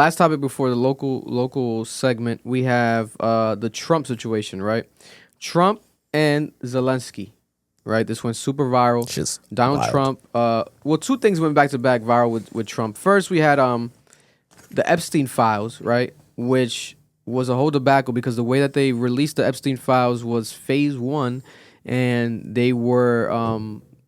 Last topic before the local segment, we have the Trump situation, right? Trump and Zelensky, right? This went super viral. Just Donald wild. Trump. Well, two things went back to back viral with Trump. First, we had the Epstein files, right? Which was a whole debacle because the way that they released the Epstein files was phase one, and they were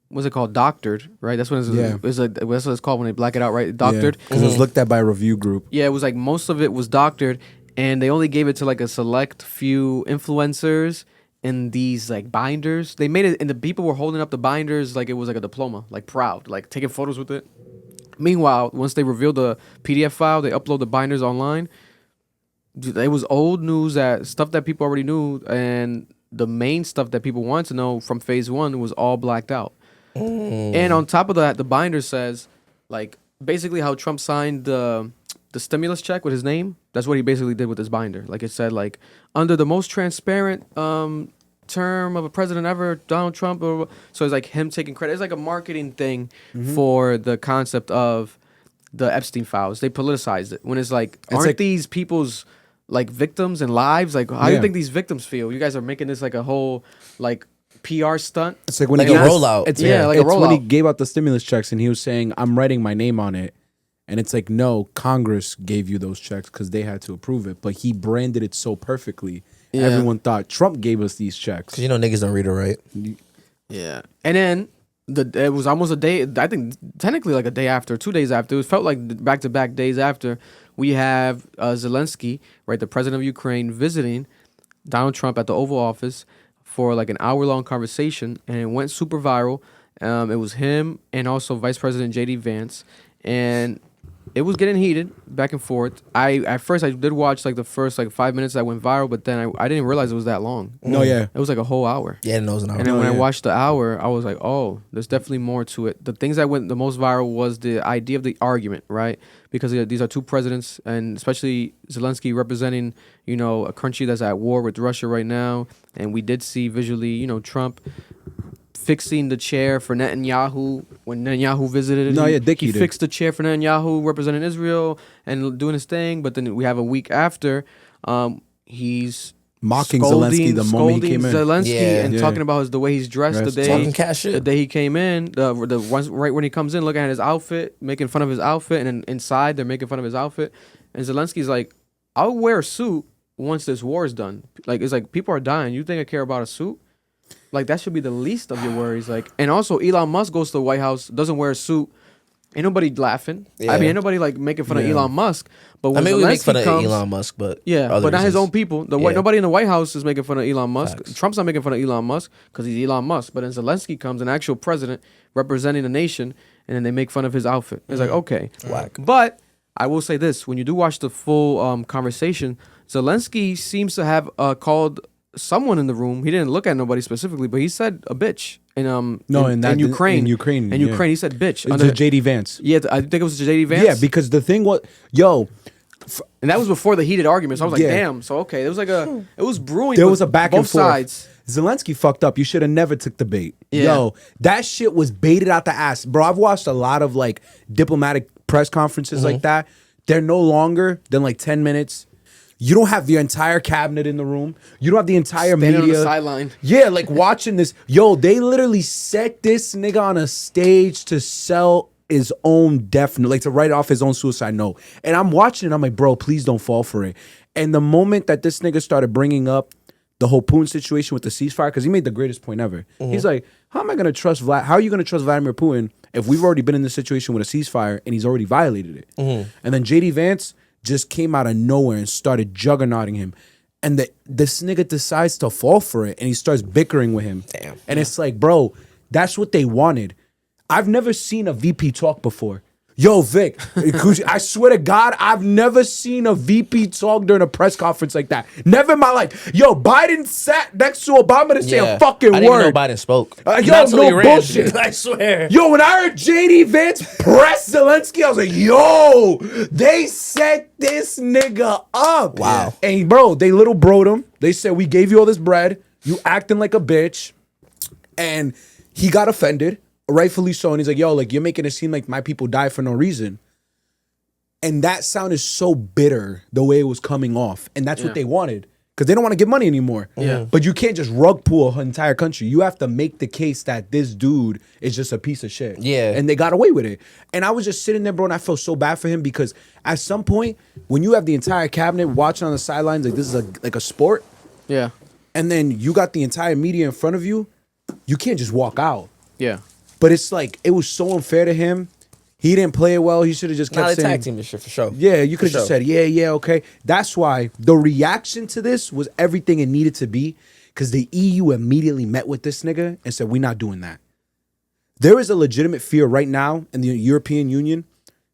what's it called? Doctored, right? That's what that's what it's called when they black it out, right? Doctored. Because it was looked at by a review group. Yeah, it was like most of it was doctored, and they only gave it to like a select few influencers in these like binders. They made it, and the people were holding up the binders like it was like a diploma, like proud, like taking photos with it. Meanwhile, once they revealed the PDF file, they upload the binders online. It was old news, that stuff that people already knew, and the main stuff that people wanted to know from phase one was all blacked out. And on top of that, the binder says, like, basically how Trump signed the stimulus check with his name. That's what he basically did with his binder. Like, it said, like, under the most transparent term of a president ever, Donald Trump. So it's like him taking credit. It's like a marketing thing for the concept of the Epstein files. They politicized it. When it's like, aren't these people's like victims and lives? Like, how do you think these victims feel? You guys are making this like a whole like PR stunt. It's like when Like he a gave rollout. It's, Yeah, like a it's when he rollout. gave out the stimulus checks and he was saying, "I'm writing my name on it," and it's like, no, Congress gave you those checks because they had to approve it. But he branded it so perfectly. Yeah. Everyone thought Trump gave us these checks. Cause you know niggas don't read or write. Yeah. And then it was almost a day, I think technically like a day after, 2 days after. It felt like back-to-back days after. We have Zelensky, right, the president of Ukraine, visiting Donald Trump at the Oval Office for like an hour-long conversation, and it went super viral. It was him and also Vice President J.D. Vance, and it was getting heated back and forth. At first I did watch like the first like 5 minutes that went viral, but then I didn't realize it was that long. No, yeah. It was like a whole hour. Yeah, it knows an hour. And then when I yeah. watched the hour, I was like, oh, there's definitely more to it. The things that went the most viral was the idea of the argument, right? Because these are two presidents, and especially Zelensky representing, you know, a country that's at war with Russia right now. And we did see visually, you know, Trump fixing the chair for Netanyahu when Netanyahu visited. No, yeah, he he did. fixed the chair for Netanyahu representing Israel and doing his thing. But then we have a week after, he's Mocking Zelensky the moment he came in. Zelensky Yeah. and Yeah. talking about the way he's dressed the Talking cash shit. the day he came in, the once right when he comes in, looking at his outfit, making fun of his outfit, and then inside they're making fun of his outfit. And Zelensky's like, "I'll wear a suit once this war is done." Like, it's like, people are dying. You think I care about a suit? Like, that should be the least of your worries. Like, and also Elon Musk goes to the White House, doesn't wear a suit. Ain't nobody laughing. Yeah. I mean, ain't nobody like making fun of Yeah. Elon Musk. But I when mean, we make fun of comes, Elon Musk, but yeah, other but not his reasons. own people. Yeah. Nobody in the White House is making fun of Elon Musk. Facts. Trump's not making fun of Elon Musk because he's Elon Musk. But then Zelensky comes, an actual president representing a nation, and then they make fun of his outfit. It's like, okay. Whack. But I will say this: when you do watch the full conversation, Zelensky seems to have called someone in the room. He didn't look at nobody specifically, but he said a bitch in Ukraine. in Ukraine, In yeah. Ukraine, he said bitch. It's the JD Vance. Yeah, I think it was J.D. Vance. Yeah, because the thing was, yo, And that was before the heated argument. So I was like, Yeah. damn. So, okay. It was like it was brewing. there with was a back both and forth. sides. Zelensky fucked up. You should have never took the bait. Yeah. Yo, that shit was baited out the ass. Bro, I've watched a lot of like diplomatic press conferences like that. They're no longer than like 10 minutes. You don't have the entire cabinet in the room. You don't have the entire Standing on media. the sideline. Yeah, like watching this. Yo, they literally set this nigga on a stage to sell his own death, like to write off his own suicide note. And I'm watching it. I'm like, bro, please don't fall for it. And the moment that this nigga started bringing up the whole Putin situation with the ceasefire, because he made the greatest point ever. He's like, how am I going to trust How are you going to trust Vladimir Putin if we've already been in this situation with a ceasefire and he's already violated it? And then JD Vance just came out of nowhere and started juggernauting him. And this nigga decides to fall for it and he starts bickering with him. Damn. And it's like, bro, that's what they wanted. I've never seen a VP talk before. Yo, Vic, I swear to God, I've never seen a VP talk during a press conference like that. Never in my life. Yo, Biden sat next to Obama to say a fucking I didn't word. even know Biden spoke. Yo, Not till he no ran. bullshit. I swear. Yo, when I heard JD Vance press Zelensky, I was like, yo, they set this nigga up. Wow. And bro, they little broed him. They said, we gave you all this bread. You acting like a bitch. And he got offended, rightfully so. And he's like, yo, like, you're making it seem like my people die for no reason. And that sounded so bitter the way it was coming off. And that's Yeah. what they wanted. Because they don't want to give money anymore. Yeah. But you can't just rug pull an entire country. You have to make the case that this dude is just a piece of shit. Yeah. And they got away with it. And I was just sitting there, bro, and I felt so bad for him because at some point, when you have the entire cabinet watching on the sidelines, like this is like a sport, Yeah. and then you got the entire media in front of you, you can't just walk out. Yeah. But it's like, it was so unfair to him. He didn't play it well. He should have just kept Nah, they saying, tag team this shit for sure. yeah, you For could have just sure. said, yeah, okay. That's why the reaction to this was everything it needed to be because the EU immediately met with this nigga and said, we're not doing that. There is a legitimate fear right now in the European Union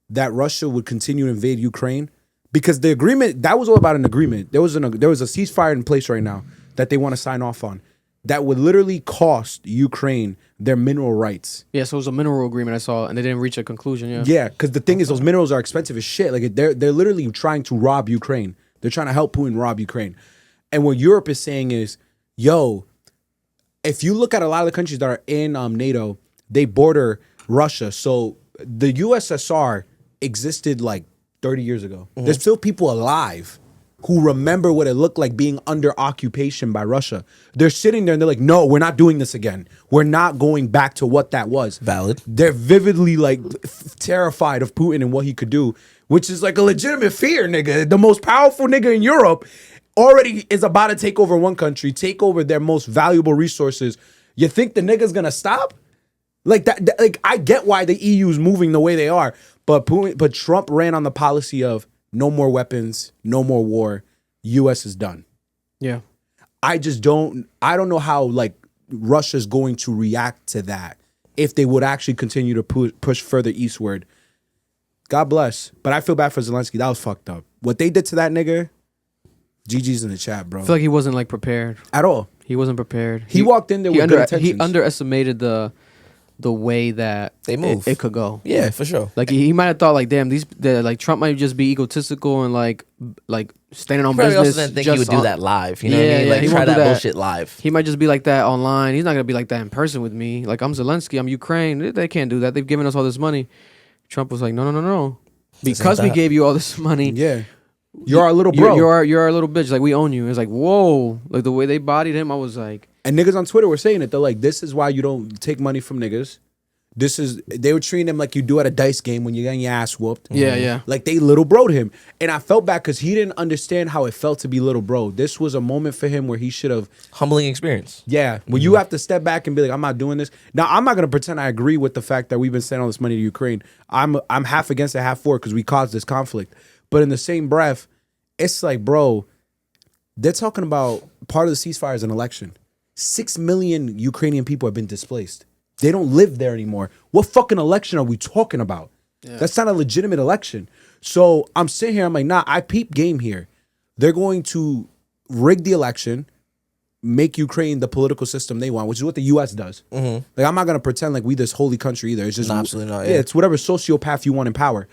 that Russia would continue to invade Ukraine because the agreement, that was all about an agreement. There was a ceasefire in place right now that they want to sign off on that would literally cost Ukraine their mineral rights. Yeah. So it was a mineral agreement I saw, and they didn't reach a conclusion. Yeah. Yeah, because the thing is, those minerals are expensive as shit. Like they're literally trying to rob Ukraine. They're trying to help Putin rob Ukraine. And what Europe is saying is, yo, if you look at a lot of the countries that are in NATO, they border Russia. So the USSR existed like 30 years ago. There's still people alive who remember what it looked like being under occupation by Russia. They're sitting there and they're like, no, we're not doing this again. We're not going back to what that was. Valid. They're vividly like terrified of Putin and what he could do, which is like a legitimate fear, nigga. The most powerful nigga in Europe already is about to take over one country, take over their most valuable resources. You think the nigga's gonna stop? Like that like I get why the EU is moving the way they are, but Trump ran on the policy of no more weapons, no more war. US is done. Yeah. I don't know how like Russia's going to react to that if they would actually continue to push further eastward. God bless. But I feel bad for Zelensky. That was fucked up. What they did to that nigga, GG's in the chat, bro. I feel like he wasn't like prepared. At all. He wasn't prepared. He walked in there with good intentions. He underestimated the way that They move. it could go. Yeah, for sure. Like he might have thought like, damn, like Trump might just be egotistical and like standing on Probably business. also didn't think just he would do on- that live. You know what I Yeah, mean? yeah, Like he try won't do that that. bullshit live. He might just be like that online. He's not gonna be like that in person with me. Like I'm Zelensky, I'm Ukraine. They can't do that. They've given us all this money. Trump was like, no. Because we that. gave you all this money, Yeah. You're our little bro. You're our little bitch. Like we own you. It's like whoa. Like the way they bodied him, I was like, And niggas on Twitter were saying it. They're like, this is why you don't take money from niggas. They were treating him like you do at a dice game when you're getting your ass whooped. yeah. Like they little broed him. And I felt bad because he didn't understand how it felt to be little bro. This was a moment for him where he should have, Humbling experience. yeah, when you have to step back and be like, I'm not doing this. Now, I'm not going to pretend I agree with the fact that we've been sending all this money to Ukraine. I'm half against it, half for it because we caused this conflict. But in the same breath, it's like, bro, they're talking about part of the ceasefire is an election. 6 million Ukrainian people have been displaced. They don't live there anymore. What fucking election are we talking about? That's not a legitimate election. So I'm sitting here, I'm like, nah, I peep game here. They're going to rig the election, make Ukraine the political system they want, which is what the US does. Like, I'm not gonna pretend like we this holy country either. It's just No, absolutely not, Yeah, yeah. it's whatever sociopath you want in power.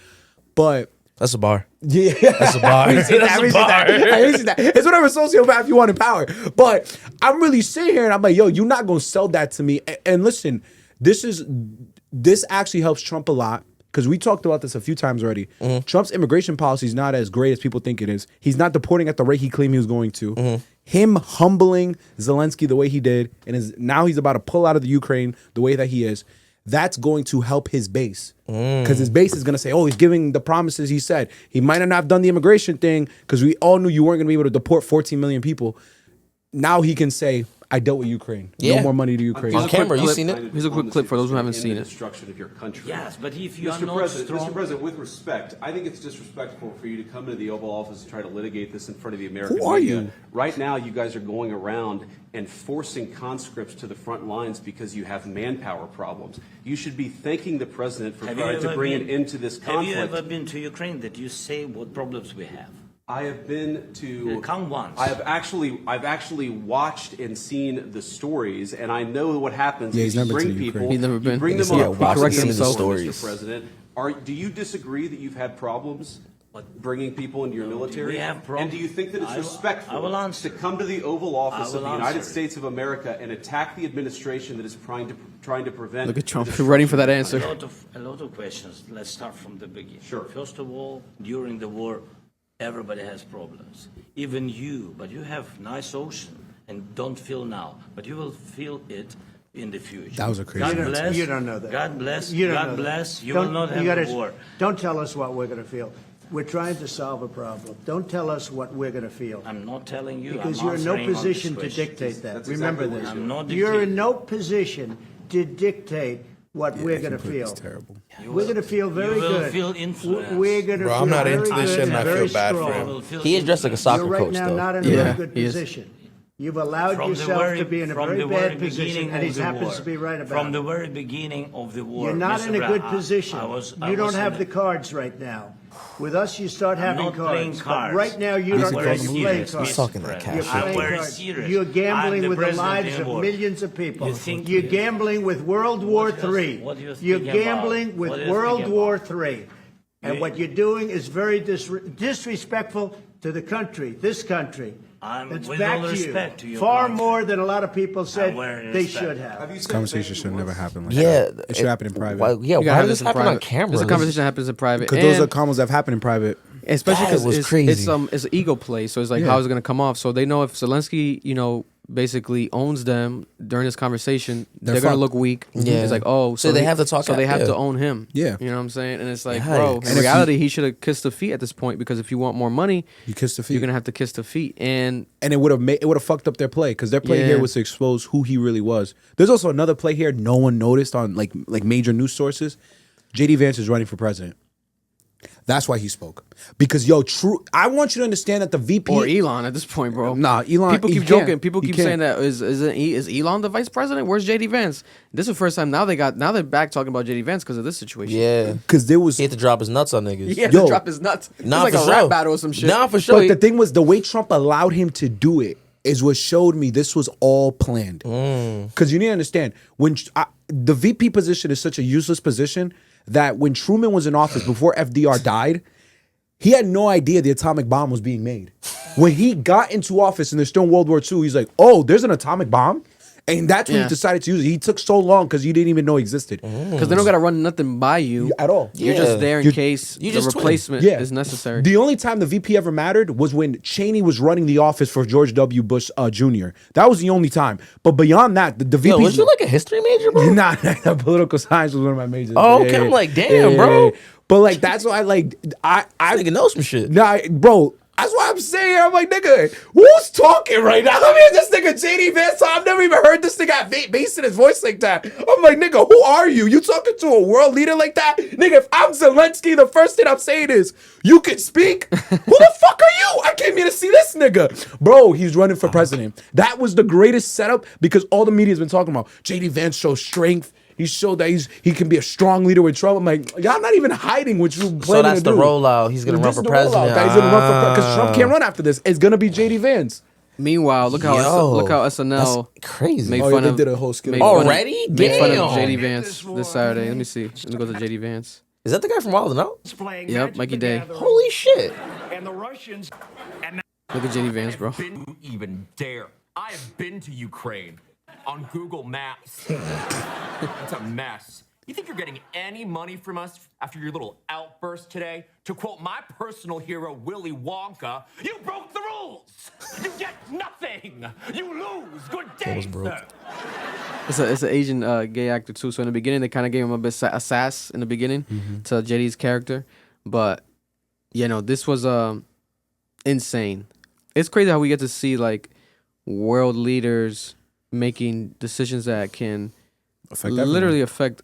But That's a bar. yeah, That's a bar. That's a bar. It's whatever sociopath you want in power. But I'm really sitting here and I'm like, yo, you're not gonna sell that to me. And listen, this actually helps Trump a lot because we talked about this a few times already. Trump's immigration policy is not as great as people think it is. He's not deporting at the rate he claimed he was going to. Him humbling Zelensky the way he did, and now he's about to pull out of the Ukraine the way that he is. That's going to help his base because his base is going to say, oh, he's giving the promises he said. He might not have done the immigration thing because we all knew you weren't going to be able to deport 14 million people. Now he can say, I dealt with Ukraine. Yeah. No more money to Ukraine. On camera, you clip. seen it? Here's a quick clip for those who haven't seen In the it. destruction of your country. Yes, but if you are Mr. not President, strong... Mr. President, with respect, I think it's disrespectful for you to come into the Oval Office and try to litigate this in front of the American Who are media. you? Right now, you guys are going around and forcing conscripts to the front lines because you have manpower problems. You should be thanking the president for trying to bring an end to this conflict. Have you ever been to Ukraine that you say what problems we have? I have been to. Come once. I've actually watched and seen the stories, and I know what happens. Yeah, is he's you never bring been to people, Ukraine. He's never been. You bring them Yeah, up, watched and propaganda seen the for stories. Mr. President. Do you disagree that you've had problems? bringing people into your military? we have And do you think that it's I respectful will answer. to come to the Oval Office I of the will United answer. States of America and attack the administration that is trying to prevent? Look at Trump the ready for that destruction answer. of A lot of questions. Let's start from the beginning. Sure. First of all, during the war, everybody has problems. Even you, but you have nice ocean and don't feel now, but you will feel it in the future. That was a crazy God answer. bless. You don't know that. God bless. You don't know God that. bless. You Don't- will not you have gotta- a war. Don't tell us what we're going to feel. We're trying to solve a problem. Don't tell us what we're going to feel. I'm not telling you. Because I'm you're in no answering on this position to question. dictate that. That's Remember exactly this. what I'm not You're dictating. in no position to dictate what we're going to feel. It's terrible. We're going to feel very You will good. feel influenced. We're going to Bro, feel I'm not very into this good shit and I very feel bad for strong. him. You will feel He is dressed like a influenced. soccer You're right coach, now though. not in a Yeah, very good he is. position. You've allowed From the yourself very- to be in a from very the very bad position, beginning and he of the happens war. to be right about From it. the very beginning of the war. You're not Mr. in a good Brown, position. I You don't was have in the a- cards right now. With us, you start I'm having not playing cards. But cards. right now, you I'm don't very get to play serious, cards. He's talking that Mr. cash You're shit. I'm playing very cards. serious. You're I'm gambling the with the president lives in of war. millions of people. You think- You're gambling with World War What do you- III. what do you You're think about? gambling with What do you World think War about? III. And You- what you're doing is very disrespectful to the country, this country. I'm- That's with back all to respect to you. your Far country. more than a lot of people said I'm wearing they respect. should have. This conversation should never happen like Yeah, that. It should happen in private. Why, yeah, You gotta why have did this in happen on private. camera? This is a conversation that happens in private. Because those And- are comments that have happened in private. especially That because was it's crazy. it's an ego play. So it's like Yeah. how is it going to come off? So they know if Zelensky, basically owns them during this conversation, they're going to fucked. look weak. Yeah. It's like, oh, So they have to talk So they out, have yeah. to own him. Yeah. You know what I'm saying? And it's like, Yeah, bro, and in if you- reality, he should have kissed the feet at this point because if you want more money, You kiss the feet. you're going to have to kiss the feet. And And it would have fucked up their play because their play Yeah. here was to expose who he really was. There's also another play here no one noticed on like major news sources. JD Vance is running for president. That's why he spoke. Because I want you to understand that the VP or Elon at this point, bro. Nah, Elon. People he keep can't. joking. People He keep can't. saying that is Elon the vice president? Where's JD Vance? This is the first time now they're back talking about JD Vance because of this situation. Yeah, Because there was he had to drop his nuts on niggas. He had Yo. to drop his nuts. It's Nah, like for a sure. rap battle or some shit. Nah, for sure. But the thing was, the way Trump allowed him to do it is what showed me this was all planned. Because you need to understand, the VP position is such a useless position that when Truman was in office, before FDR died, he had no idea the atomic bomb was being made. When he got into office and they're still in World War II, he's like, oh, there's an atomic bomb? And that's when Yeah. he decided to use it. He took so long because he didn't even know it existed. Because they don't got to run nothing by you At all. You're Yeah. just there in You're- case you the just twin. replacement Yeah. is necessary. The only time the VP ever mattered was when Cheney was running the office for George W. Bush Jr. That was the only time. But beyond that, the VP. Yo, was you like a history major, bro? Nah, political science was one of my majors. Oh, okay. I'm like, damn, bro. But like, that's why, I Nigga know some shit. nah, bro. That's why I'm saying, I'm like, nigga, who's talking right now? I mean, this nigga JD Vance. I've never even heard this nigga have bass in his voice like that. I'm like, nigga, who are you? You talking to a world leader like that? Nigga, if I'm Zelensky, the first thing I'm saying is, you can speak? Who the fuck are you? I came here to see this nigga. Bro, he's running for president. That was the greatest setup because all the media's been talking about. JD Vance shows strength. He showed that he can be a strong leader with Trump. I'm like, y'all not even hiding what you planning So that's to the do. rollout. He's gonna run This for is the rollout, president. that he's gonna run for because Trump can't run after this. It's gonna be JD Vance. Meanwhile, look how SNL That's crazy. made Oh, yeah, fun they of did a whole skit. made fun of- Already? made fun of Damn. JD Vance this Saturday. Let me see. Let me go to JD Vance. Is that the guy from Wild 'N Out? Yep, Mikey Day. Holy shit. And the Russians, and Look at JD Vance, bro. been even dare. I have been to Ukraine on Google Maps. It's a mess. You think you're getting any money from us after your little outburst today? To quote my personal hero, Willy Wonka, you broke the rules. You get nothing. You lose. Good day, sir. It's an Asian gay actor too. So in the beginning, they kind of gave him a bit a sass in the beginning to JD's character, but this was insane. It's crazy how we get to see like world leaders making decisions that can literally affect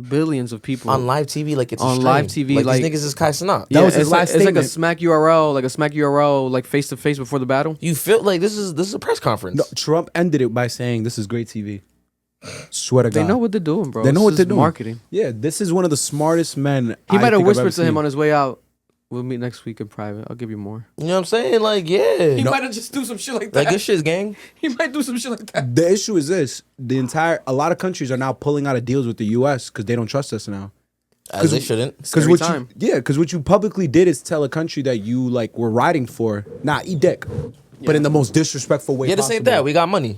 billions of people On live TV, like it's a On stream. live TV, like like- these niggas is Kai Cenat. That was his it's last like, it's like a statement. smack URL, like face to face before the battle. You feel like this is a press conference. No, Trump ended it by saying, "This is great TV." Swear to God, They know what they're doing, bro. They know It's what just they're doing. Marketing. Yeah, this is one of the smartest men. He I might have think I've whispered ever to him seen. on his way out. We'll meet next week in private. I'll give you more. You know what I'm saying? Like, yeah. He might have just do some shit like that. Like good shit, gang. He might do some shit like that. The issue is this: a lot of countries are now pulling out of deals with the U.S. because they don't trust us now. As they shouldn't. Because Every what time. what you publicly did is tell a country that you like were riding for, eat dick, but in the most disrespectful way. Yeah, this possible. ain't that. We got money.